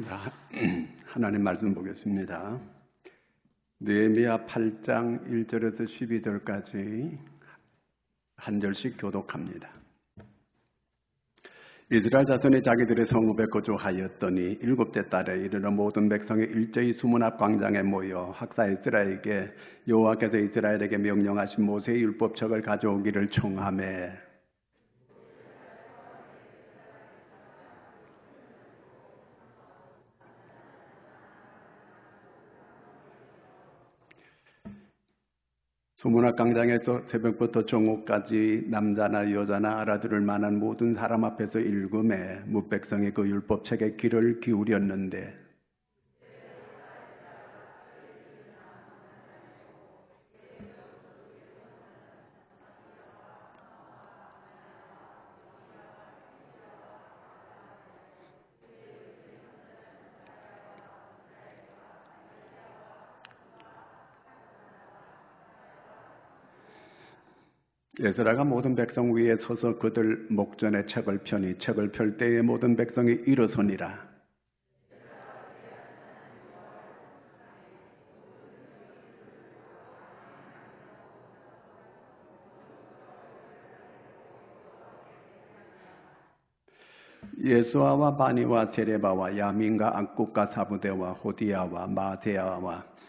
자, 하나님 말씀 보겠습니다. 느헤미야 8장 1절에서 12절까지 한 절씩 교독합니다. 이스라엘 자손이 자기들의 성읍에 거주하였더니 7째 달에 이르러 모든 백성이 일제히 수문 앞 광장에 모여 학사 에스라에게 여호와께서 이스라엘에게 명령하신 모세의 율법책을 가져오기를 청하매 수문 앞 광장에서 새벽부터 정오까지 남자나 여자나 알아들을 만한 모든 사람 앞에서 읽음에 뭇백성이 그 율법책에 귀를 기울였는데 에스라가 모든 백성 위에 서서 그들 목전에 책을 펴니 책을 펼 때에 모든 백성이 일어서니라. 예수아와 바니와 세레바와 야민과 악국과 사부대와 호디야와 마세야와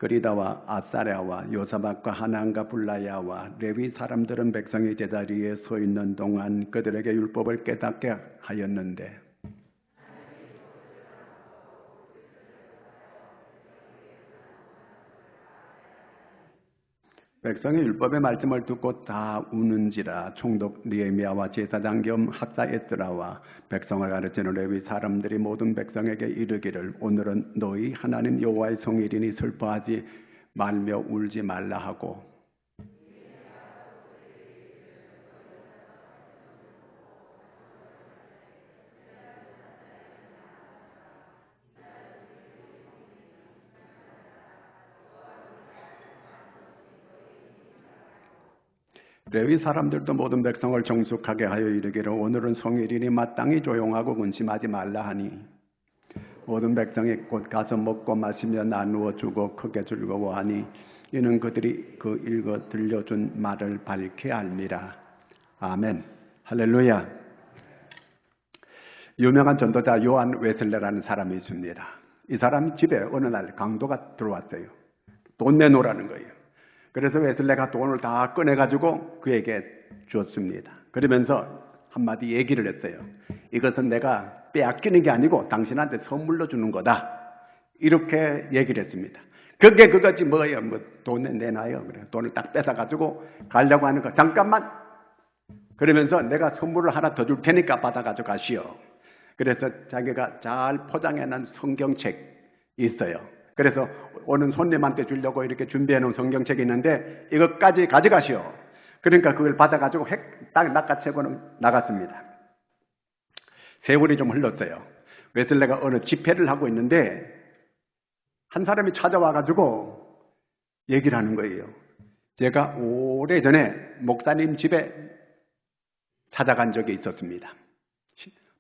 그리다와 아사랴와 요사박과 하난과 불라야와 레위 사람들은 백성이 제자리에 서 있는 동안 그들에게 율법을 깨닫게 하였는데 백성이 율법의 말씀을 듣고 다 우는지라. 총독 느헤미야와 제사장 겸 학사 에스라와 백성을 가르치는 레위 사람들이 모든 백성에게 이르기를 오늘은 너희 하나님 여호와의 성일이니 슬퍼하지 말며 울지 말라 하고 레위 사람들도 모든 백성을 정숙하게 하여 이르기를 오늘은 성일이니 마땅히 조용하고 근심하지 말라 하니 모든 백성이 곧 가서 먹고 마시며 나누어 주고 크게 즐거워하니 이는 그들이 그 읽어 들려준 말을 밝히 알미라. 아멘. 할렐루야. 유명한 전도자 요한 웨슬레라는 사람이 있습니다. 이 사람 집에 어느 날 강도가 들어왔어요. 돈 내놓으라는 거예요. 그래서 웨슬레가 돈을 다 꺼내가지고 그에게 줬습니다. 그러면서 한마디 얘기를 했어요. 이것은 내가 빼앗기는 게 아니고 당신한테 선물로 주는 거다. 이렇게 얘기를 했습니다. 그게 그거지 뭐예요. 뭐 돈을 내놔요. 그래 돈을 딱 뺏어가지고 가려고 하는 거. 잠깐만. 그러면서 내가 선물을 하나 더 줄 테니까 받아가지고 가시오. 그래서 자기가 잘 포장해놓은 성경책이 있어요. 그래서 오는 손님한테 주려고 이렇게 준비해놓은 성경책이 있는데 이것까지 가져가시오. 그러니까 그걸 받아가지고 딱 낚아채고 나갔습니다. 세월이 좀 흘렀어요. 웨슬레가 어느 집회를 하고 있는데 한 사람이 찾아와가지고 얘기를 하는 거예요. 제가 오래전에 목사님 집에 찾아간 적이 있었습니다.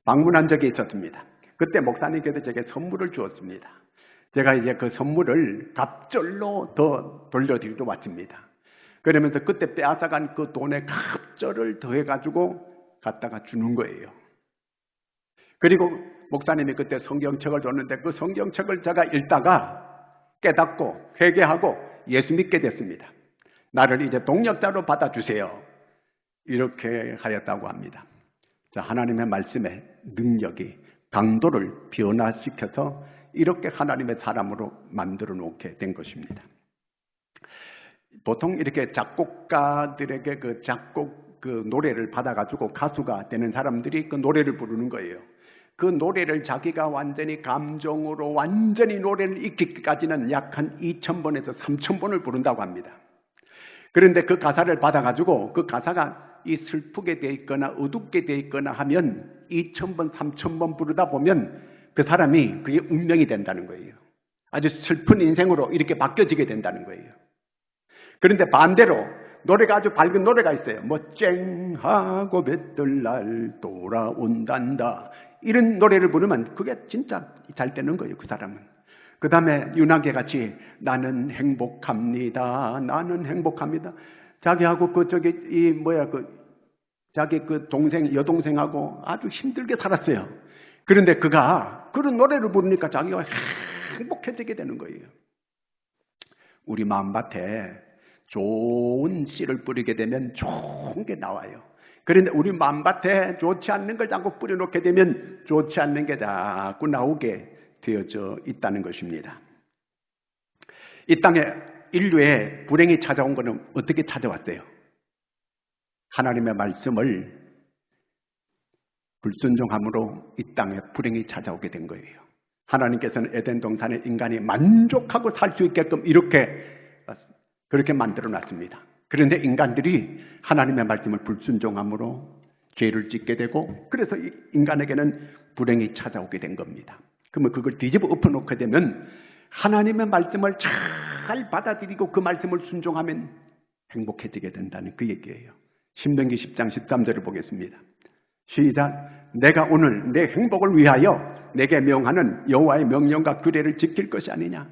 방문한 적이 있었습니다. 그때 목사님께서 제게 선물을 주었습니다. 제가 이제 그 선물을 갑절로 더 돌려드리러 왔습니다. 그러면서 그때 빼앗아간 그 돈에 갑절을 더해가지고 갖다가 주는 거예요. 그리고 목사님이 그때 성경책을 줬는데 그 성경책을 제가 읽다가 깨닫고 회개하고 예수 믿게 됐습니다. 나를 이제 동역자로 받아주세요. 이렇게 하였다고 합니다. 자, 하나님의 말씀의 능력이 강도를 변화시켜서 이렇게 하나님의 사람으로 만들어 놓게 된 것입니다. 보통 이렇게 작곡가들에게 그 작곡 그 노래를 받아가지고 가수가 되는 사람들이 그 노래를 부르는 거예요. 그 노래를 자기가 완전히 감정으로 완전히 노래를 익히기까지는 약 한 2,000번에서 3,000번을 부른다고 합니다. 그런데 그 가사를 받아가지고 그 가사가 이 슬프게 돼 있거나 어둡게 돼 있거나 하면 2,000번, 3,000번 부르다 보면 그 사람이 그게 운명이 된다는 거예요. 아주 슬픈 인생으로 이렇게 바뀌어지게 된다는 거예요. 그런데 반대로 노래가 아주 밝은 노래가 있어요. 뭐 쨍하고 뱃들날 돌아온단다. 이런 노래를 부르면 그게 진짜 잘 되는 거예요, 그 사람은. 그 다음에 윤하계 같이 나는 행복합니다. 나는 행복합니다. 자기하고 자기 그 여동생하고 아주 힘들게 살았어요. 그런데 그가 그런 노래를 부르니까 자기가 행복해지게 되는 거예요. 우리 마음밭에 좋은 씨를 뿌리게 되면 좋은 게 나와요. 그런데 우리 마음밭에 좋지 않는 걸 자꾸 뿌려놓게 되면 좋지 않는 게 자꾸 나오게 되어져 있다는 것입니다. 이 땅에 인류의 불행이 찾아온 것은 어떻게 찾아왔대요? 하나님의 말씀을 불순종함으로 이 땅에 불행이 찾아오게 된 거예요. 하나님께서는 에덴 동산에 인간이 만족하고 살 수 있게끔 그렇게 만들어 놨습니다. 그런데 인간들이 하나님의 말씀을 불순종함으로 죄를 짓게 되고, 그래서 인간에게는 불행이 찾아오게 된 겁니다. 그러면 그걸 뒤집어 엎어놓게 되면 하나님의 말씀을 잘 받아들이고 그 말씀을 순종하면 행복해지게 된다는 그 얘기예요. 신명기 10장 13절을 보겠습니다. 시작. 내가 오늘 내 행복을 위하여 내게 명하는 여호와의 명령과 규례를 지킬 것이 아니냐.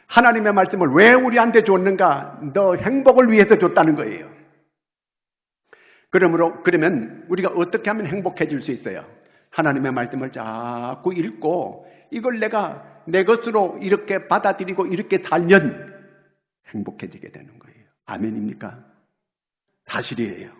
하나님의 말씀을 왜 우리한테 줬는가? 너 행복을 위해서 줬다는 거예요. 그러면 우리가 어떻게 하면 행복해질 수 있어요? 하나님의 말씀을 자꾸 읽고 이걸 내가 내 것으로 이렇게 받아들이고 이렇게 살면 행복해지게 되는 거예요. 아멘입니까? 사실이에요.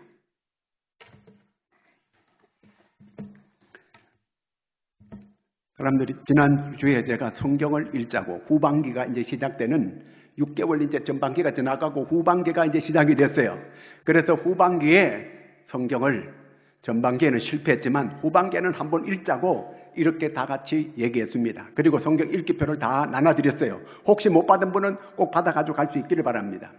사람들이 지난주에 제가 성경을 읽자고 후반기가 이제 시작되는 6개월 이제 전반기가 지나가고 후반기가 이제 시작이 됐어요. 그래서 후반기에 성경을 전반기에는 실패했지만 후반기에는 한번 읽자고 이렇게 다 같이 얘기했습니다. 그리고 성경 읽기표를 다 나눠드렸어요. 혹시 못 받은 분은 꼭 받아가지고 갈 수 있기를 바랍니다.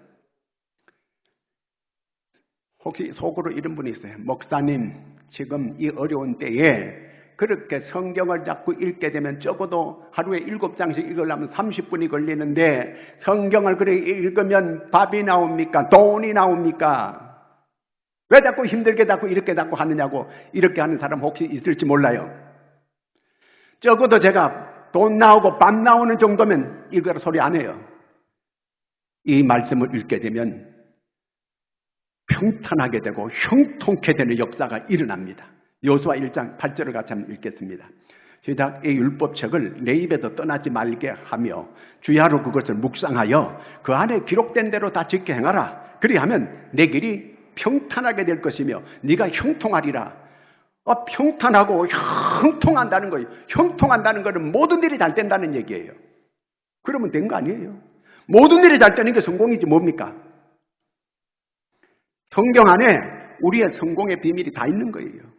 혹시 속으로 이런 분이 있어요. 목사님, 지금 이 어려운 때에 그렇게 성경을 자꾸 읽게 되면 적어도 하루에 7장씩 읽으려면 30분이 걸리는데 성경을 그렇게 읽으면 밥이 나옵니까? 돈이 나옵니까? 왜 자꾸 힘들게 자꾸 이렇게 자꾸 하느냐고 이렇게 하는 사람 혹시 있을지 몰라요. 적어도 제가 돈 나오고 밥 나오는 정도면 읽으라 소리 안 해요. 이 말씀을 읽게 되면 평탄하게 되고 형통케 되는 역사가 일어납니다. 여호수아 1장 8절을 같이 한번 읽겠습니다. 시작. 이 율법책을 내 입에서 떠나지 말게 하며 주야로 그것을 묵상하여 그 안에 기록된 대로 다 지켜 행하라. 그리하면 내 길이 평탄하게 될 것이며 네가 형통하리라. 평탄하고 형통한다는 거예요. 형통한다는 것은 모든 일이 잘 된다는 얘기예요. 그러면 된 거 아니에요. 모든 일이 잘 되는 게 성공이지 뭡니까? 성경 안에 우리의 성공의 비밀이 다 있는 거예요.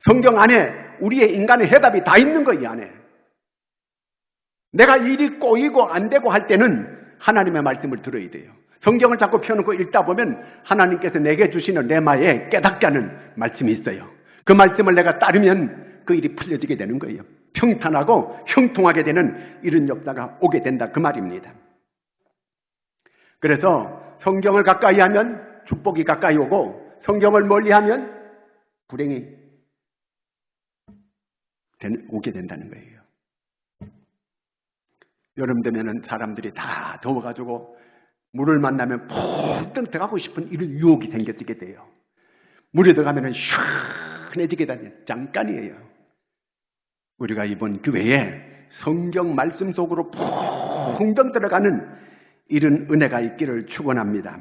성경 안에 우리의 인간의 해답이 다 있는 거예요. 이 안에. 내가 일이 꼬이고 안 되고 할 때는 하나님의 말씀을 들어야 돼요. 성경을 자꾸 펴놓고 읽다 보면 하나님께서 내게 주시는 레마에 깨닫게 하는 말씀이 있어요. 그 말씀을 내가 따르면 그 일이 풀려지게 되는 거예요. 평탄하고 형통하게 되는 이런 역사가 오게 된다 그 말입니다. 그래서 성경을 가까이 하면 축복이 가까이 오고 성경을 멀리하면 불행이 오게 된다는 거예요. 여름 되면은 사람들이 다 더워가지고 물을 만나면 푹 들어가고 싶은 이런 유혹이 생겨지게 돼요. 물에 들어가면은 시원해지게 되는 잠깐이에요. 우리가 이번 교회에 성경 말씀 속으로 푹 들어가는 이런 은혜가 있기를 축원합니다.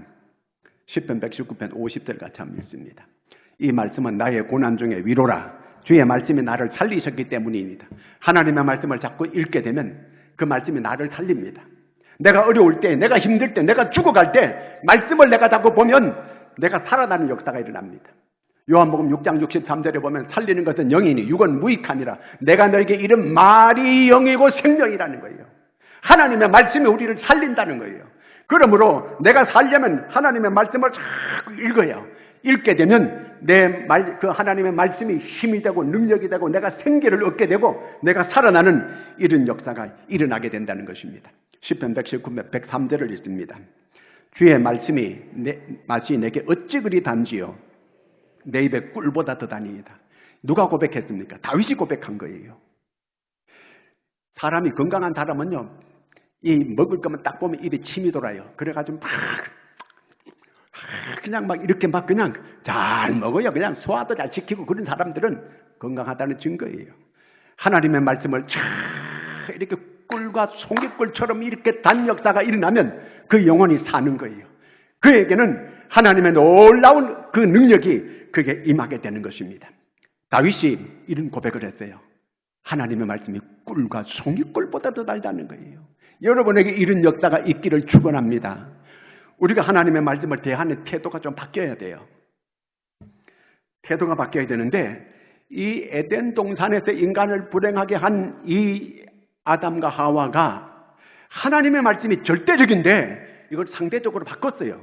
10편 119편 50절 같이 한번 읽습니다. 이 말씀은 나의 고난 중에 위로라. 주의 말씀이 나를 살리셨기 때문입니다. 하나님의 말씀을 자꾸 읽게 되면 그 말씀이 나를 살립니다. 내가 어려울 때, 내가 힘들 때, 내가 죽어갈 때 말씀을 내가 자꾸 보면 내가 살아나는 역사가 일어납니다. 요한복음 6장 63절에 보면 살리는 것은 영이니 육은 무익하니라. 내가 너에게 이른 말이 영이고 생명이라는 거예요. 하나님의 말씀이 우리를 살린다는 거예요. 그러므로 내가 살려면 하나님의 말씀을 자꾸 읽어요. 읽게 되면 그 하나님의 말씀이 힘이 되고 능력이 되고 내가 생기를 얻게 되고 내가 살아나는 이런 역사가 일어나게 된다는 것입니다. 10편 119편 103절을 읽습니다. 주의 말씀이 맛이 내게 어찌 그리 단지요 내 입에 꿀보다 더 다니이다. 누가 고백했습니까? 다윗이 고백한 거예요. 사람이 건강한 사람은요, 이 먹을 거면 딱 보면 입에 침이 돌아요. 그래가지고 그냥 막 이렇게 막 그냥 잘 먹어요. 그냥 소화도 잘 시키고 그런 사람들은 건강하다는 증거예요. 하나님의 말씀을 이렇게 꿀과 송이꿀처럼 이렇게 단 역사가 일어나면 그 영혼이 사는 거예요. 그에게는 하나님의 놀라운 그 능력이 그게 임하게 되는 것입니다. 다윗이 이런 고백을 했어요. 하나님의 말씀이 꿀과 송이꿀보다 더 달다는 거예요. 여러분에게 이런 역사가 있기를 축원합니다. 우리가 하나님의 말씀을 대하는 태도가 좀 바뀌어야 돼요. 태도가 바뀌어야 되는데 이 에덴 동산에서 인간을 불행하게 한 이 아담과 하와가 하나님의 말씀이 절대적인데 이걸 상대적으로 바꿨어요.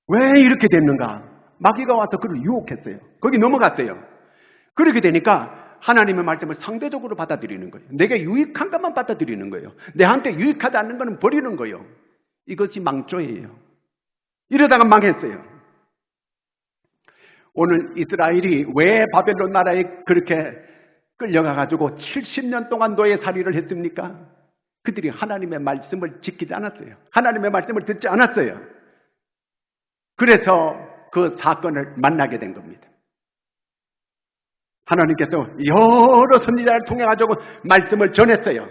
왜 이렇게 됐는가? 마귀가 와서 그를 유혹했어요. 거기 넘어갔어요. 그렇게 되니까 하나님의 말씀을 상대적으로 받아들이는 거예요. 내게 유익한 것만 받아들이는 거예요. 내한테 유익하지 않는 것은 버리는 거예요. 이것이 망조예요. 이러다가 망했어요. 오늘 이스라엘이 왜 바벨론 나라에 그렇게 끌려가가지고 70년 동안 노예살이를 했습니까? 그들이 하나님의 말씀을 지키지 않았어요. 하나님의 말씀을 듣지 않았어요. 그래서 그 사건을 만나게 된 겁니다. 하나님께서 여러 선지자를 통해 가지고 말씀을 전했어요.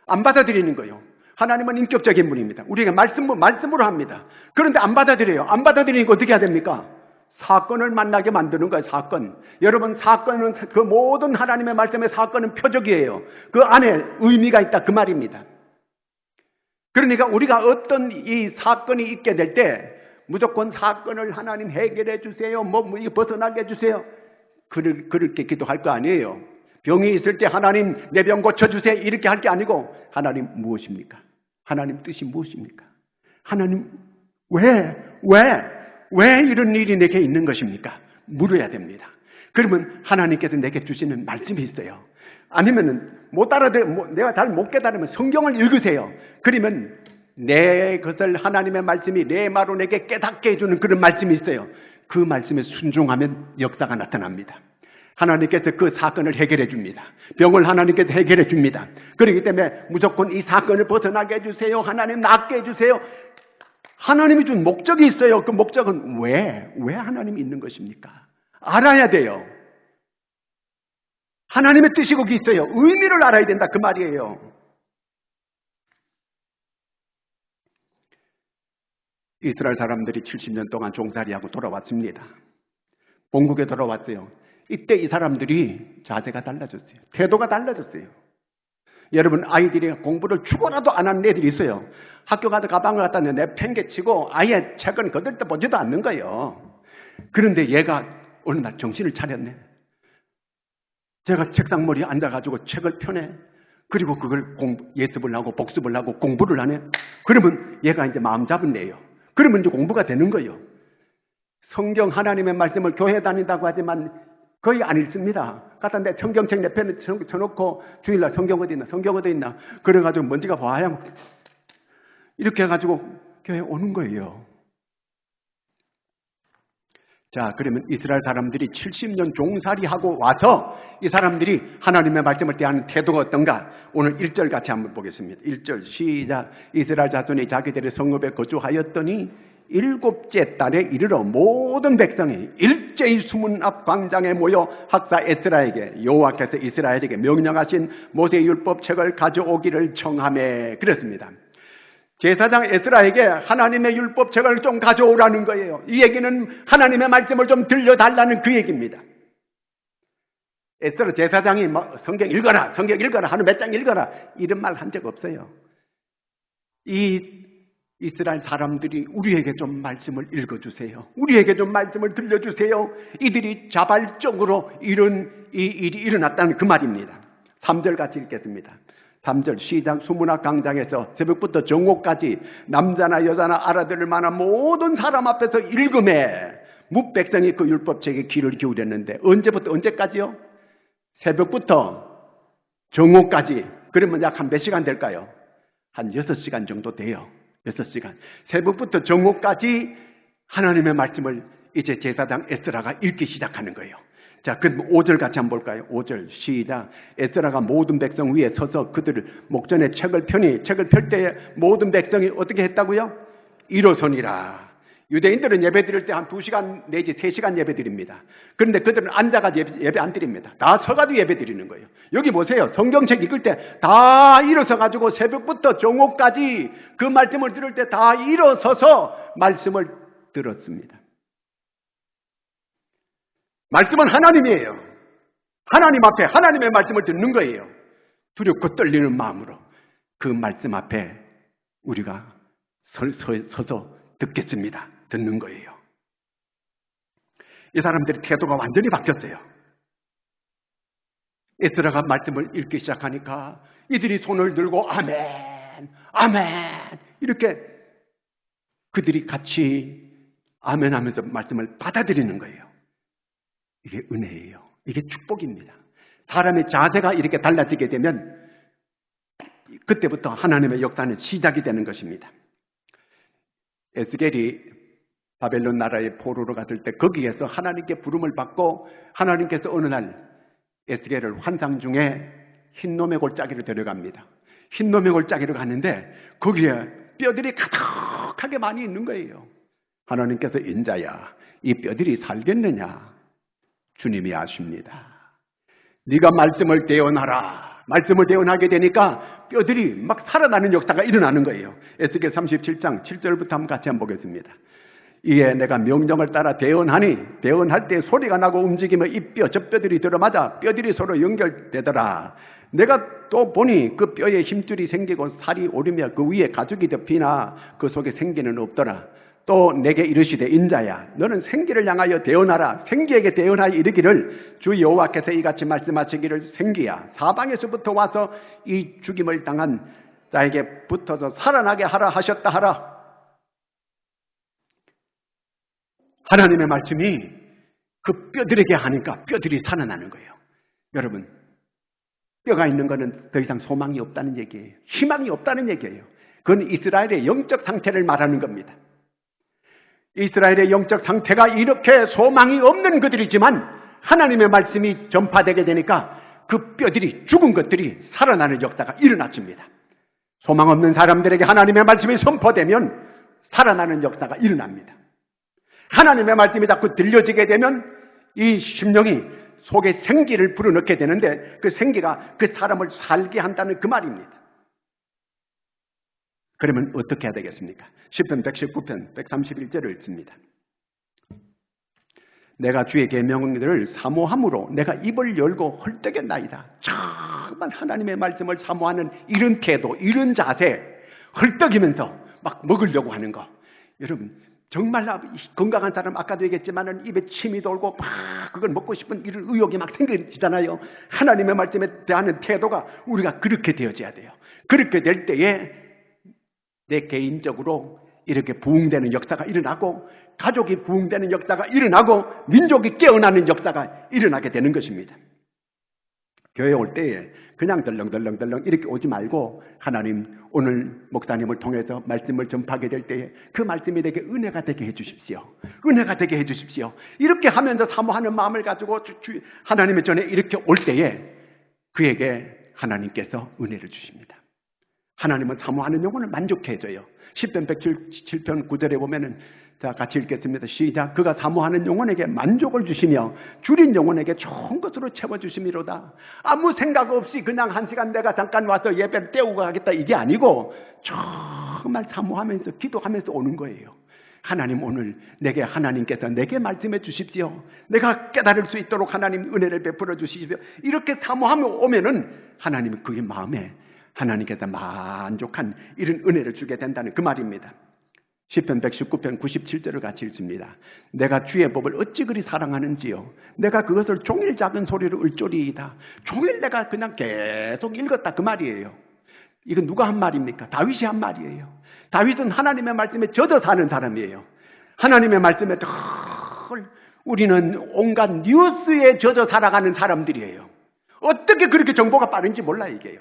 안 받아들이는 거예요. 하나님은 인격적인 분입니다. 우리가 말씀으로 합니다. 그런데 안 받아들여요. 안 받아들이니까 어떻게 해야 됩니까? 사건을 만나게 만드는 거예요. 사건. 여러분, 사건은 그 모든 하나님의 말씀의 사건은 표적이에요. 그 안에 의미가 있다 그 말입니다. 그러니까 우리가 어떤 이 사건이 있게 될 때 무조건 사건을 하나님 해결해 주세요. 벗어나게 해주세요. 그렇게 기도할 거 아니에요. 병이 있을 때 하나님 내 병 고쳐주세요. 이렇게 할 게 아니고 하나님 무엇입니까? 하나님 뜻이 무엇입니까? 하나님 왜 이런 일이 내게 있는 것입니까? 물어야 됩니다. 그러면 하나님께서 내게 주시는 말씀이 있어요. 아니면은 내가 잘 못 깨달으면 성경을 읽으세요. 그러면 내 것을 하나님의 말씀이 내 말로 내게 깨닫게 해주는 그런 말씀이 있어요. 그 말씀에 순종하면 역사가 나타납니다. 하나님께서 그 사건을 해결해 줍니다. 병을 하나님께서 해결해 줍니다. 그렇기 때문에 무조건 이 사건을 벗어나게 해주세요. 하나님 낫게 해주세요. 하나님이 준 목적이 있어요. 그 목적은 왜 하나님이 있는 것입니까? 알아야 돼요. 하나님의 뜻이 거기 있어요. 의미를 알아야 된다 그 말이에요. 이스라엘 사람들이 70년 동안 종살이하고 돌아왔습니다. 본국에 돌아왔어요. 이때 이 사람들이 자세가 달라졌어요. 태도가 달라졌어요. 여러분, 아이들이 공부를 죽어라도 안 하는 애들이 있어요. 학교 가서 가방을 갖다 내팽개치고 아예 책은 거들떠 보지도 않는 거예요. 그런데 얘가 어느 날 정신을 차렸네. 제가 책상머리에 앉아가지고 책을 펴내. 그리고 그걸 예습을 하고 복습을 하고 공부를 하네. 그러면 얘가 이제 마음 잡은 애예요. 그러면 이제 공부가 되는 거예요. 성경 하나님의 말씀을 교회 다닌다고 하지만 거의 안 읽습니다. 갖다 내 성경책 내 편에 쳐놓고 주일날 성경 어디 있나? 성경 어디 있나? 그래가지고 먼지가 와야 이렇게 해가지고 교회 오는 거예요. 자, 그러면 이스라엘 사람들이 70년 종살이하고 와서 이 사람들이 하나님의 말씀을 대하는 태도가 어떤가? 오늘 1절 같이 한번 보겠습니다. 1절 시작. 이스라엘 자손이 자기들의 성읍에 거주하였더니 7째 달에 이르러 모든 백성이 일제히 수문 앞 광장에 모여 학사 에스라에게 여호와께서 이스라엘에게 명령하신 모세의 율법책을 가져오기를 청하매 그랬습니다. 제사장 에스라에게 하나님의 율법책을 좀 가져오라는 거예요. 이 얘기는 하나님의 말씀을 좀 들려달라는 그 얘기입니다. 에스라 제사장이 성경 읽어라 하루 몇 장 읽어라 이런 말 한 적 없어요. 이 이스라엘 사람들이 우리에게 좀 말씀을 읽어주세요. 우리에게 좀 말씀을 들려주세요. 이들이 자발적으로 이런 이 일이 일어났다는 그 말입니다. 3절 같이 읽겠습니다. 3절 시작. 수문학 광장에서 새벽부터 정오까지 남자나 여자나 알아들을 만한 모든 사람 앞에서 읽음에 뭇백성이 그 율법책에 귀를 기울였는데 언제부터 언제까지요? 새벽부터 정오까지. 그러면 약 한 몇 시간 될까요? 한 6시간 정도 돼요. 6시간. 새벽부터 정오까지 하나님의 말씀을 이제 제사장 에스라가 읽기 시작하는 거예요. 자, 그 5절 같이 한번 볼까요? 5절 시작. 에스라가 모든 백성 위에 서서 그들을 목전에 책을 펴니 책을 펼 때에 모든 백성이 어떻게 했다고요? 일어서니라. 유대인들은 예배 드릴 때 한 2시간 내지 3시간 예배 드립니다. 그런데 그들은 앉아가 예배 안 드립니다. 다 서가지고 예배 드리는 거예요. 여기 보세요. 성경책 읽을 때 다 일어서가지고 새벽부터 정오까지 그 말씀을 들을 때 다 일어서서 말씀을 들었습니다. 말씀은 하나님이에요. 하나님 앞에 하나님의 말씀을 듣는 거예요. 두렵고 떨리는 마음으로 그 말씀 앞에 우리가 서서 듣겠습니다. 듣는 거예요. 이 사람들의 태도가 완전히 바뀌었어요. 에스라가 말씀을 읽기 시작하니까 이들이 손을 들고 아멘, 아멘 이렇게 그들이 같이 아멘 하면서 말씀을 받아들이는 거예요. 이게 은혜예요. 이게 축복입니다. 사람의 자세가 이렇게 달라지게 되면 그때부터 하나님의 역사는 시작이 되는 것입니다. 에스겔이 바벨론 나라의 포로로 갔을 때 거기에서 하나님께 부름을 받고 하나님께서 어느 날 에스겔을 환상 중에 흰놈의 골짜기로 데려갑니다. 흰놈의 골짜기로 갔는데 거기에 뼈들이 가득하게 많이 있는 거예요. 하나님께서 인자야, 이 뼈들이 살겠느냐? 주님이 아십니다. 네가 말씀을 대언하라. 말씀을 대언하게 되니까 뼈들이 막 살아나는 역사가 일어나는 거예요. 에스겔 37장 7절부터 한번 같이 한번 보겠습니다. 이에 내가 명령을 따라 대언하니 대언할 때 소리가 나고 움직이며 이 뼈 저 뼈들이 들어맞아 뼈들이 서로 연결되더라. 내가 또 보니 그 뼈에 힘줄이 생기고 살이 오르며 그 위에 가죽이 덮이나 그 속에 생기는 없더라. 또 내게 이르시되 인자야 너는 생기를 향하여 대언하라. 생기에게 대언하여 이르기를 주 여호와께서 이같이 말씀하시기를 생기야 사방에서부터 와서 이 죽임을 당한 자에게 붙어서 살아나게 하라 하셨다 하라. 하나님의 말씀이 그 뼈들에게 하니까 뼈들이 살아나는 거예요. 여러분, 뼈가 있는 것은 더 이상 소망이 없다는 얘기예요. 희망이 없다는 얘기예요. 그건 이스라엘의 영적 상태를 말하는 겁니다. 이스라엘의 영적 상태가 이렇게 소망이 없는 그들이지만 하나님의 말씀이 전파되게 되니까 그 뼈들이 죽은 것들이 살아나는 역사가 일어났습니다. 소망 없는 사람들에게 하나님의 말씀이 선포되면 살아나는 역사가 일어납니다. 하나님의 말씀이 자꾸 들려지게 되면 이 심령이 속에 생기를 불어넣게 되는데 그 생기가 그 사람을 살게 한다는 그 말입니다. 그러면 어떻게 해야 되겠습니까? 10편 119편 131절을 읽습니다. 내가 주의 계명들을 사모함으로 내가 입을 열고 헐떡였나이다. 정말 하나님의 말씀을 사모하는 이런 태도, 이런 자세, 헐떡이면서 막 먹으려고 하는 거. 여러분 정말 건강한 사람 아까도 얘기했지만 입에 침이 돌고 막 그걸 먹고 싶은 이런 의욕이 막 생기잖아요. 하나님의 말씀에 대한 태도가 우리가 그렇게 되어져야 돼요. 그렇게 될 때에 내 개인적으로 이렇게 부흥되는 역사가 일어나고 가족이 부흥되는 역사가 일어나고 민족이 깨어나는 역사가 일어나게 되는 것입니다. 교회 올 때에 그냥 덜렁덜렁 이렇게 오지 말고 하나님 오늘 목사님을 통해서 말씀을 전파하게 될 때에 그 말씀이 내게 은혜가 되게 해주십시오. 은혜가 되게 해주십시오. 이렇게 하면서 사모하는 마음을 가지고 하나님의 전에 이렇게 올 때에 그에게 하나님께서 은혜를 주십니다. 하나님은 사모하는 영혼을 만족해 줘요. 10편 107편 9절에 보면은 자 같이 읽겠습니다. 시작. 그가 사모하는 영혼에게 만족을 주시며 줄인 영혼에게 좋은 것으로 채워주심이로다. 아무 생각 없이 그냥 한 시간 내가 잠깐 와서 예배를 때우고 가겠다 이게 아니고 정말 사모하면서 기도하면서 오는 거예요. 하나님 오늘 하나님께서 내게 말씀해 주십시오. 내가 깨달을 수 있도록 하나님 은혜를 베풀어 주십시오. 이렇게 사모하며 오면은 하나님은 그의 마음에 하나님께서 만족한 이런 은혜를 주게 된다는 그 말입니다. 10편 119편 97절을 같이 읽습니다. 내가 주의 법을 어찌 그리 사랑하는지요. 내가 그것을 종일 작은 소리로 을조리이다. 종일 내가 그냥 계속 읽었다 그 말이에요. 이건 누가 한 말입니까? 다윗이 한 말이에요. 다윗은 하나님의 말씀에 젖어 사는 사람이에요. 하나님의 말씀에 우리는 온갖 뉴스에 젖어 살아가는 사람들이에요. 어떻게 그렇게 정보가 빠른지 몰라 이게요.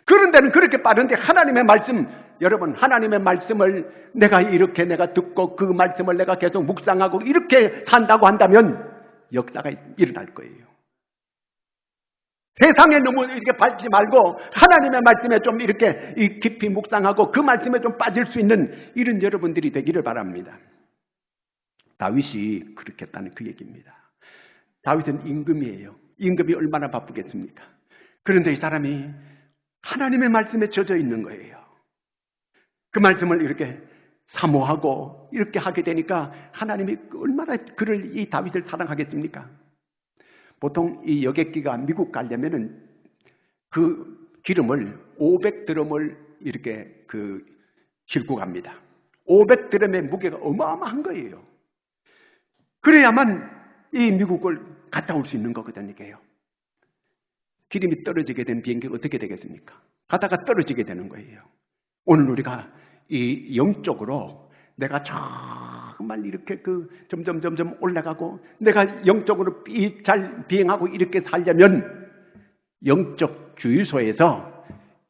그런 데는 그렇게 빠른데 하나님의 말씀 여러분 하나님의 말씀을 내가 듣고 그 말씀을 내가 계속 묵상하고 이렇게 산다고 한다면 역사가 일어날 거예요. 세상에 너무 이렇게 밟지 말고 하나님의 말씀에 좀 이렇게 깊이 묵상하고 그 말씀에 좀 빠질 수 있는 이런 여러분들이 되기를 바랍니다. 다윗이 그렇게 했다는 그 얘기입니다. 다윗은 임금이에요. 임금이 얼마나 바쁘겠습니까? 그런데 이 사람이 하나님의 말씀에 젖어 있는 거예요. 그 말씀을 이렇게 사모하고 이렇게 하게 되니까 하나님이 얼마나 그를 이 다윗을 사랑하겠습니까? 보통 이 여객기가 미국 가려면은 그 기름을 500드럼을 이렇게 싣고 갑니다. 500드럼의 무게가 어마어마한 거예요. 그래야만 이 미국을 갔다 올 수 있는 거거든요. 이게요. 기름이 떨어지게 된 비행기가 어떻게 되겠습니까? 가다가 떨어지게 되는 거예요. 오늘 우리가 이 영적으로 내가 정말 이렇게 점점 올라가고 내가 영적으로 잘 비행하고 이렇게 살려면 영적 주유소에서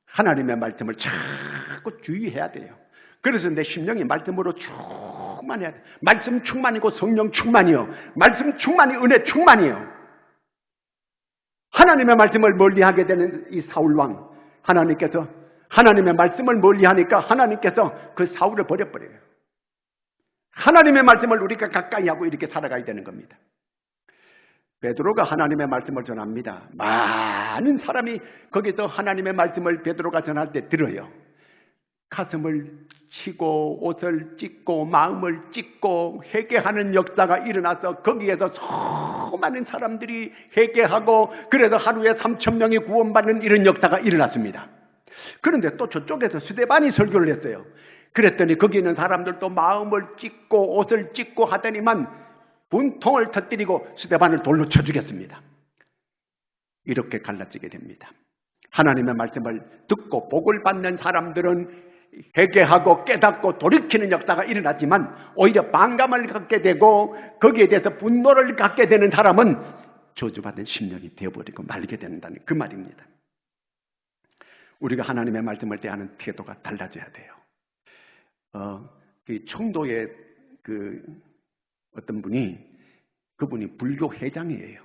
하나님의 말씀을 자꾸 주의해야 돼요. 그래서 내 심령이 말씀으로 충만해야 돼요. 말씀 충만이고 성령 충만이요. 말씀 충만이 은혜 충만이요. 하나님의 말씀을 멀리하게 되는 이 사울왕, 하나님께서 하나님의 말씀을 멀리하니까 하나님께서 그 사울을 버려버려요. 하나님의 말씀을 우리가 가까이 하고 이렇게 살아가야 되는 겁니다. 베드로가 하나님의 말씀을 전합니다. 많은 사람이 거기서 하나님의 말씀을 베드로가 전할 때 들어요. 가슴을 치고 옷을 찢고 마음을 찢고 회개하는 역사가 일어나서 거기에서 수많은 사람들이 회개하고 그래서 하루에 3,000명이 구원받는 이런 역사가 일어났습니다. 그런데 또 저쪽에서 스데반이 설교를 했어요. 그랬더니 거기 있는 사람들도 마음을 찢고 옷을 찢고 하더니만 분통을 터뜨리고 스데반을 돌로 쳐 죽였습니다. 이렇게 갈라지게 됩니다. 하나님의 말씀을 듣고 복을 받는 사람들은 회개하고 깨닫고 돌이키는 역사가 일어나지만 오히려 반감을 갖게 되고 거기에 대해서 분노를 갖게 되는 사람은 저주받은 심령이 되어버리고 말게 된다는 그 말입니다. 우리가 하나님의 말씀을 대하는 태도가 달라져야 돼요. 청도의 어떤 분이 그분이 불교 회장이에요.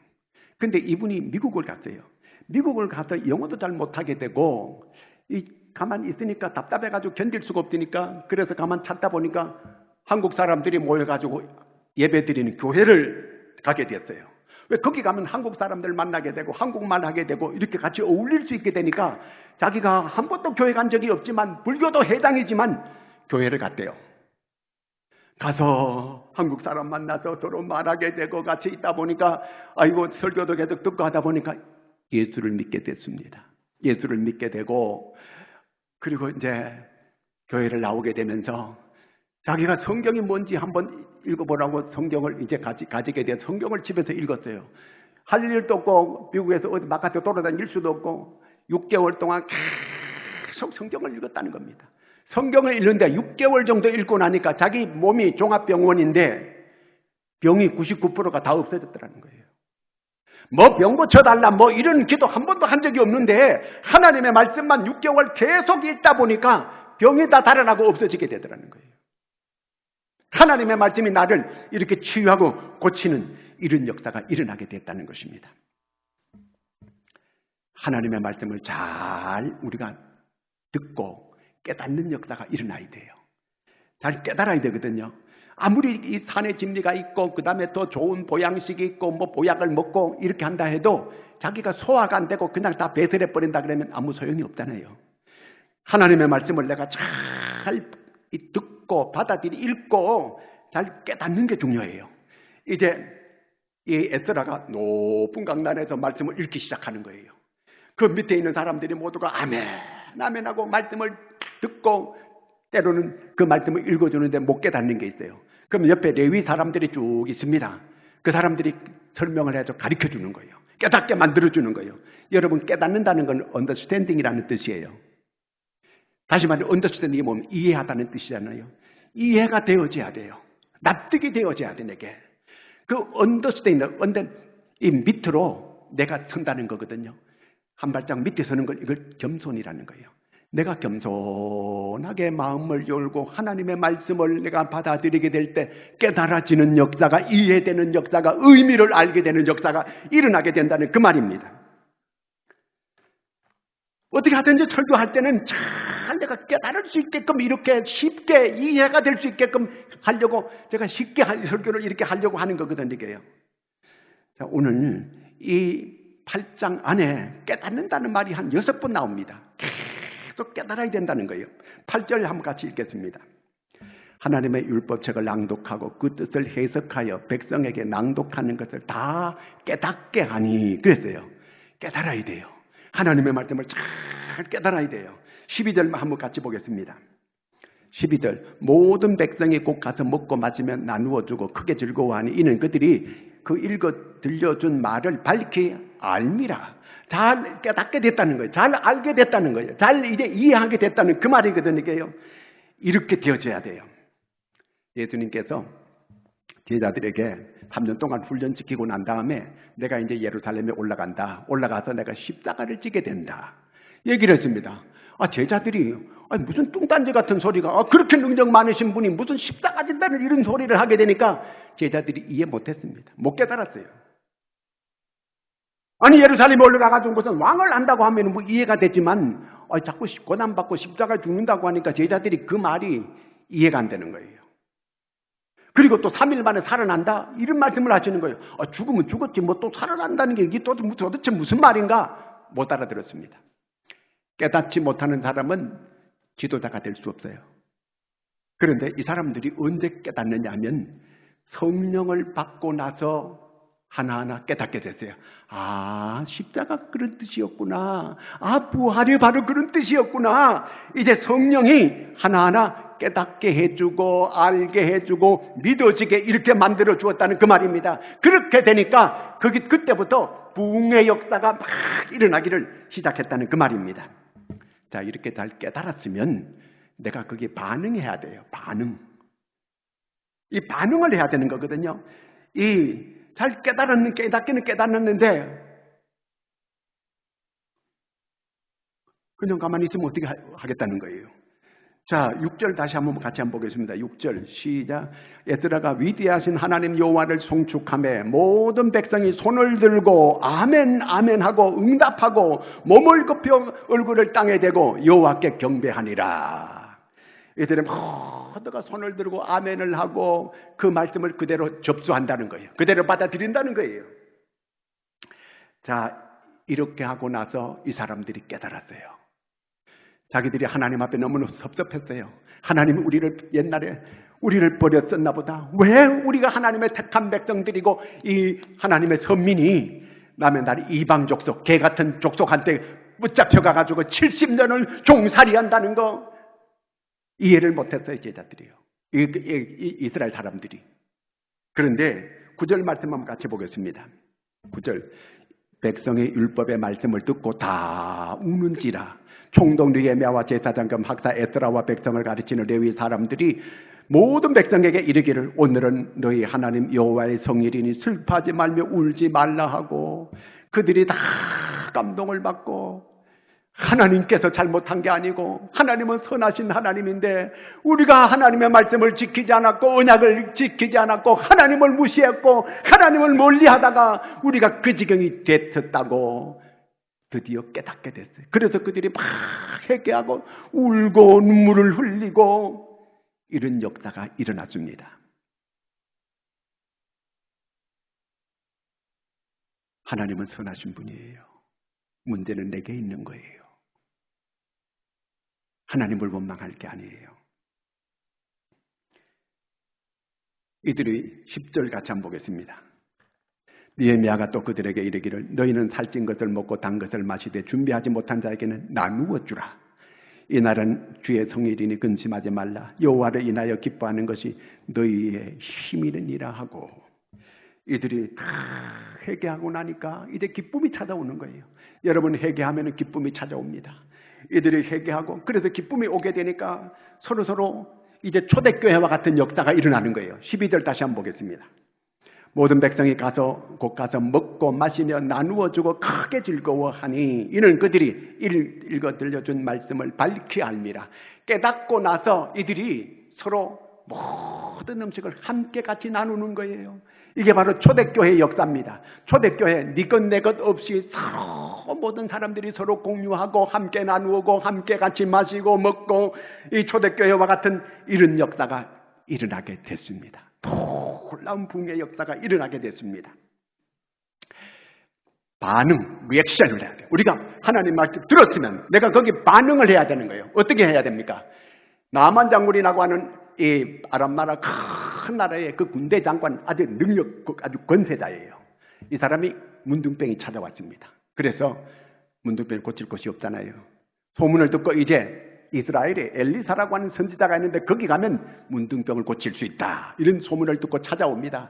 근데 이분이 미국을 갔어요. 미국을 가서 영어도 잘 못하게 되고 가만히 있으니까 답답해가지고 견딜 수가 없으니까 그래서 가만 찾다 보니까 한국 사람들이 모여가지고 예배드리는 교회를 가게 됐어요. 왜 거기 가면 한국 사람들 만나게 되고 한국말 하게 되고 이렇게 같이 어울릴 수 있게 되니까 자기가 한 번도 교회 간 적이 없지만 불교도 회장이지만 교회를 갔대요. 가서 한국 사람 만나서 서로 말하게 되고 같이 있다 보니까 아이고 설교도 계속 듣고 하다 보니까 예수를 믿게 됐습니다. 예수를 믿게 되고 그리고 이제 교회를 나오게 되면서 자기가 성경이 뭔지 한번 읽어보라고 성경을 이제 가지게 돼서 성경을 집에서 읽었어요. 할 일도 없고 미국에서 어디 바깥에 돌아다닐 수도 없고 6개월 동안 계속 성경을 읽었다는 겁니다. 성경을 읽는데 6개월 정도 읽고 나니까 자기 몸이 종합병원인데 병이 99%가 다 없어졌더라는 거예요. 뭐 병 고쳐달라 뭐 이런 기도 한 번도 한 적이 없는데 하나님의 말씀만 6개월 계속 읽다 보니까 병이 다 달아나고 없어지게 되더라는 거예요. 하나님의 말씀이 나를 이렇게 치유하고 고치는 이런 역사가 일어나게 됐다는 것입니다. 하나님의 말씀을 잘 우리가 듣고 깨닫는 역사가 일어나야 돼요. 잘 깨달아야 되거든요. 아무리 이 산의 진리가 있고 그 다음에 더 좋은 보양식이 있고 뭐 보약을 먹고 이렇게 한다 해도 자기가 소화가 안 되고 그냥 다 배설해 버린다 그러면 아무 소용이 없잖아요. 하나님의 말씀을 내가 잘 듣고 읽고 잘 깨닫는 게 중요해요. 이제 이 에스라가 높은 강단에서 말씀을 읽기 시작하는 거예요. 그 밑에 있는 사람들이 모두가 아멘 아멘하고 말씀을 듣고 때로는 그 말씀을 읽어주는데 못 깨닫는 게 있어요. 그럼 옆에 레위 사람들이 쭉 있습니다. 그 사람들이 설명을 해서 가르쳐 주는 거예요. 깨닫게 만들어 주는 거예요. 여러분 깨닫는다는 건 understanding이라는 뜻이에요. 다시 말해 understanding이 뭐면 이해하다는 뜻이잖아요. 이해가 되어져야 돼요. 납득이 되어져야 돼 내게. 그 understanding, 이 밑으로 내가 선다는 거거든요. 한 발짝 밑에 서는 걸 이걸 겸손이라는 거예요. 내가 겸손하게 마음을 열고 하나님의 말씀을 내가 받아들이게 될 때 깨달아지는 역사가, 이해되는 역사가, 의미를 알게 되는 역사가 일어나게 된다는 그 말입니다. 어떻게 하든지 설교할 때는 잘 내가 깨달을 수 있게끔 이렇게 쉽게 이해가 될 수 있게끔 하려고 제가 쉽게 설교를 이렇게 하려고 하는 거거든요. 이게요. 자, 오늘 이 8장 안에 깨닫는다는 말이 한 6번 나옵니다. 계속 깨달아야 된다는 거예요. 8절 한번 같이 읽겠습니다. 하나님의 율법책을 낭독하고 그 뜻을 해석하여 백성에게 낭독하는 것을 다 깨닫게 하니 그랬어요. 깨달아야 돼요. 하나님의 말씀을 잘 깨달아야 돼요. 12절만 한번 같이 보겠습니다. 12절 모든 백성이 곧 가서 먹고 마시면 나누어 주고 크게 즐거워하니 이는 그들이 그 읽어 들려준 말을 밝히 알미라. 잘 깨닫게 됐다는 거예요. 잘 알게 됐다는 거예요. 잘 이제 이해하게 됐다는 그 말이거든요. 이게요. 이렇게 되어져야 돼요. 예수님께서 제자들에게 3년 동안 훈련시키고 난 다음에 내가 이제 예루살렘에 올라간다. 올라가서 내가 십자가를 지게 된다. 얘기를 했습니다. 제자들이 무슨 뚱딴지 같은 소리가 그렇게 능력 많으신 분이 무슨 십자가 진다는 이런 소리를 하게 되니까 제자들이 이해 못했습니다. 못 깨달았어요. 예루살렘에 올라가가지고 무슨 왕을 한다고 하면 뭐 이해가 되지만 자꾸 고난받고 십자가 죽는다고 하니까 제자들이 그 말이 이해가 안 되는 거예요. 그리고 또 3일 만에 살아난다? 이런 말씀을 하시는 거예요. 죽으면 죽었지 뭐 또 살아난다는 게 이게 도대체 무슨 말인가? 못 알아들었습니다. 깨닫지 못하는 사람은 지도자가 될 수 없어요. 그런데 이 사람들이 언제 깨닫느냐 하면 성령을 받고 나서 하나하나 깨닫게 됐어요. 십자가 그런 뜻이었구나. 부활이 바로 그런 뜻이었구나. 이제 성령이 하나하나 깨닫게 해주고 알게 해주고 믿어지게 이렇게 만들어 주었다는 그 말입니다. 그렇게 되니까 그때부터 부흥의 역사가 막 일어나기를 시작했다는 그 말입니다. 자, 이렇게 잘 깨달았으면 내가 거기에 반응해야 돼요. 이 반응을 해야 되는 거거든요. 잘 깨닫기는 깨닫는데 그냥 가만히 있으면 어떻게 하겠다는 거예요. 자, 6절 다시 한번 같이 한번 보겠습니다. 6절 시작. 에스라가 위대하신 하나님 여호와를 송축하며 모든 백성이 손을 들고 아멘 아멘 하고 응답하고 몸을 굽혀 얼굴을 땅에 대고 여호와께 경배하니라. 이들은 모두가 손을 들고 아멘을 하고 그 말씀을 그대로 접수한다는 거예요. 그대로 받아들인다는 거예요. 자, 이렇게 하고 나서 이 사람들이 깨달았어요. 자기들이 하나님 앞에 너무나 섭섭했어요. 하나님이 옛날에 우리를 버렸었나 보다. 왜 우리가 하나님의 택한 백성들이고 이 하나님의 선민이 남의 나라 이방 족속, 개 같은 족속한테 붙잡혀가가지고 70년을 종살이한다는 거 이해를 못했어요. 제자들이요. 이스라엘 사람들이. 그런데 9절 말씀 한번 같이 보겠습니다. 9절 백성의 율법의 말씀을 듣고 다 우는지라. 총독 느헤미야와 제사장 겸 학사 에스라와 백성을 가르치는 레위 사람들이 모든 백성에게 이르기를 오늘은 너희 하나님 여호와의 성일이니 슬퍼하지 말며 울지 말라 하고 그들이 다 감동을 받고 하나님께서 잘못한 게 아니고 하나님은 선하신 하나님인데 우리가 하나님의 말씀을 지키지 않았고 언약을 지키지 않았고 하나님을 무시했고 하나님을 멀리하다가 우리가 그 지경이 됐었다고 드디어 깨닫게 됐어요. 그래서 그들이 막 회개하고 울고 눈물을 흘리고 이런 역사가 일어났습니다. 하나님은 선하신 분이에요. 문제는 내게 있는 거예요. 하나님을 원망할 게 아니에요. 이들이 10절 같이 한번 보겠습니다. 느헤미야가 또 그들에게 이르기를 너희는 살찐 것을 먹고 단 것을 마시되 준비하지 못한 자에게는 나누어 주라. 이날은 주의 성일이니 근심하지 말라. 여호와를 인하여 기뻐하는 것이 너희의 힘이니라 하고 이들이 다 회개하고 나니까 이제 기쁨이 찾아오는 거예요. 여러분 회개하면 기쁨이 찾아옵니다. 이들이 회개하고 그래서 기쁨이 오게 되니까 서로 이제 초대교회와 같은 역사가 일어나는 거예요. 12절 다시 한번 보겠습니다. 모든 백성이 곧 가서 먹고 마시며 나누어 주고 크게 즐거워하니 이는 그들이 읽어 들려준 말씀을 밝히 알미라. 깨닫고 나서 이들이 서로 모든 음식을 함께 같이 나누는 거예요. 이게 바로 초대교회의 역사입니다. 초대교회 네 것 내 것 없이 서로 모든 사람들이 서로 공유하고 함께 나누고 함께 같이 마시고 먹고, 이 초대교회와 같은 이런 역사가 일어나게 됐습니다. 놀라운 붕의 역사가 일어나게 됐습니다. 반응, 리액션을 해야 돼요. 우리가 하나님 말씀 들었으면 내가 거기 반응을 해야 되는 거예요. 어떻게 해야 됩니까? 나만 장군이라고 하는 이 아람 나라 큰 나라의 그 군대 장관, 아주 아주 권세자예요. 이 사람이 문둥병이 찾아왔습니다. 그래서 문둥병을 고칠 곳이 없잖아요. 소문을 듣고 이제 이스라엘에 엘리사라고 하는 선지자가 있는데 거기 가면 문둥병을 고칠 수 있다, 이런 소문을 듣고 찾아옵니다.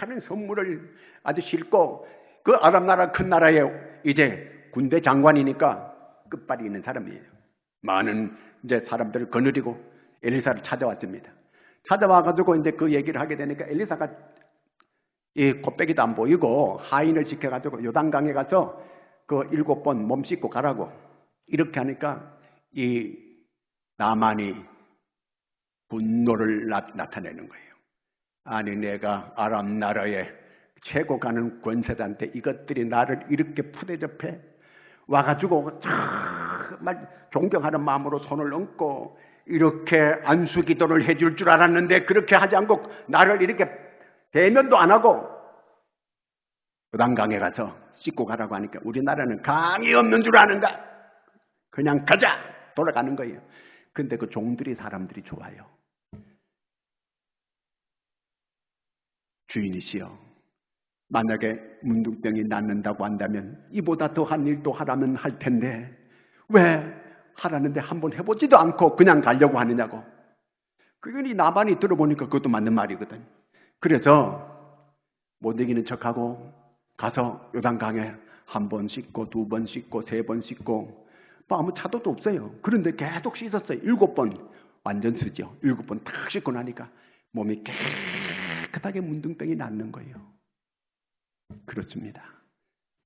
많은 선물을 아주 싣고, 그 아람 나라 큰 나라에 이제 군대 장관이니까 끝발이 있는 사람이에요. 많은 이제 사람들을 거느리고 엘리사를 찾아왔습니다. 찾아와가지고 이제 그 얘기를 하게 되니까 엘리사가 이 곱빼기도 안 보이고 하인을 시켜가지고 요단강에 가서 그 7번 몸 씻고 가라고 이렇게 하니까 이 나만이 분노를 나타내는 거예요. 아니, 내가 아람 나라의 최고 가는 권세자한테 이것들이 나를 이렇게 푸대접해 와가지고 정말 존경하는 마음으로 손을 얹고 이렇게 안수기도를 해줄 줄 알았는데 그렇게 하지 않고 나를 이렇게 대면도 안 하고 요단강에 가서 씻고 가라고 하니까 우리나라는 강이 없는 줄 아는가? 그냥 가자! 돌아가는 거예요. 근데 그 종들이 사람들이 좋아요. 주인이시여, 만약에 문둥병이 낫는다고 한다면 이보다 더한 일도 하라면 할 텐데 왜 하라는데 한번 해보지도 않고 그냥 가려고 하느냐고. 그러니 나만이 들어보니까 그것도 맞는 말이거든. 그래서 못 이기는 척하고 가서 요단강에 1번 씻고 2번 씻고 3번 씻고 뭐 아무 차도도 없어요. 그런데 계속 씻었어요. 7번 완전 쓰죠. 7번 탁 씻고 나니까 몸이 깨끗하게 문둥병이 낫는 거예요. 그렇습니다.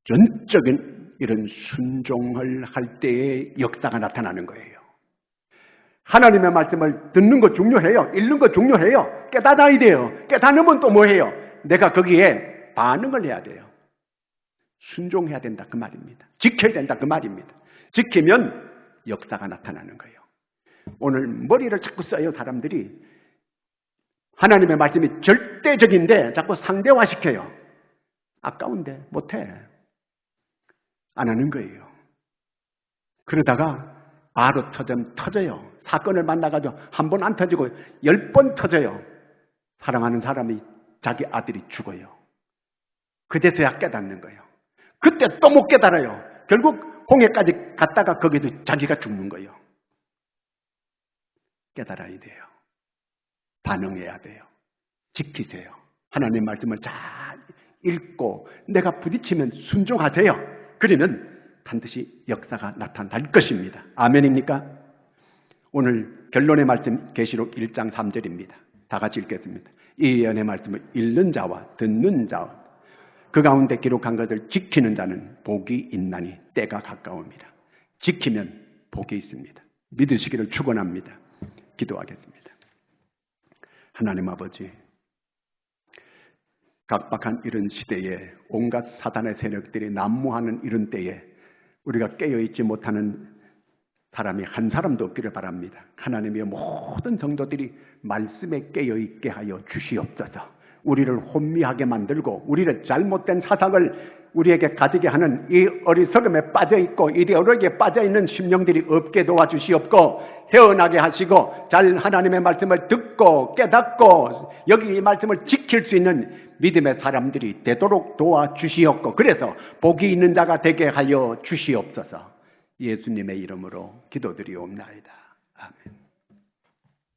전적인 이런 순종을 할 때의 역사가 나타나는 거예요. 하나님의 말씀을 듣는 거 중요해요. 읽는 거 중요해요. 깨닫아야 돼요. 깨닫으면 또 뭐해요? 내가 거기에 반응을 해야 돼요. 순종해야 된다, 그 말입니다. 지켜야 된다, 그 말입니다. 지키면 역사가 나타나는 거예요. 오늘 머리를 자꾸 써요, 사람들이. 하나님의 말씀이 절대적인데 자꾸 상대화시켜요. 아까운데 못해. 안 하는 거예요. 그러다가 바로 터져요. 사건을 만나가지고 1번 안 터지고 10번 터져요. 사랑하는 사람이 자기 아들이 죽어요. 그제서야 깨닫는 거예요. 그때 또 못 깨달아요. 결국 홍해까지 갔다가 거기도 자기가 죽는 거예요. 깨달아야 돼요. 반응해야 돼요. 지키세요. 하나님의 말씀을 잘 읽고 내가 부딪히면 순종하세요. 그러면 반드시 역사가 나타날 것입니다. 아멘입니까? 오늘 결론의 말씀 계시록 1장 3절입니다. 다 같이 읽겠습니다. 이 예언의 말씀을 읽는 자와 듣는 자와 그 가운데 기록한 것을 지키는 자는 복이 있나니 때가 가까웁니다. 지키면 복이 있습니다. 믿으시기를 축원합니다. 기도하겠습니다. 하나님 아버지, 각박한 이런 시대에 온갖 사단의 세력들이 난무하는 이런 때에 우리가 깨어있지 못하는 사람이 한 사람도 없기를 바랍니다. 하나님의 모든 성도들이 말씀에 깨어있게 하여 주시옵소서. 우리를 혼미하게 만들고 우리를 잘못된 사상을 우리에게 가지게 하는 이 어리석음에 빠져있고 이데올로기에 빠져있는 심령들이 없게 도와주시옵고 헤어나게 하시고 잘 하나님의 말씀을 듣고 깨닫고 여기 이 말씀을 지킬 수 있는 믿음의 사람들이 되도록 도와주시옵고 그래서 복이 있는 자가 되게 하여 주시옵소서. 예수님의 이름으로 기도드리옵나이다. 아멘.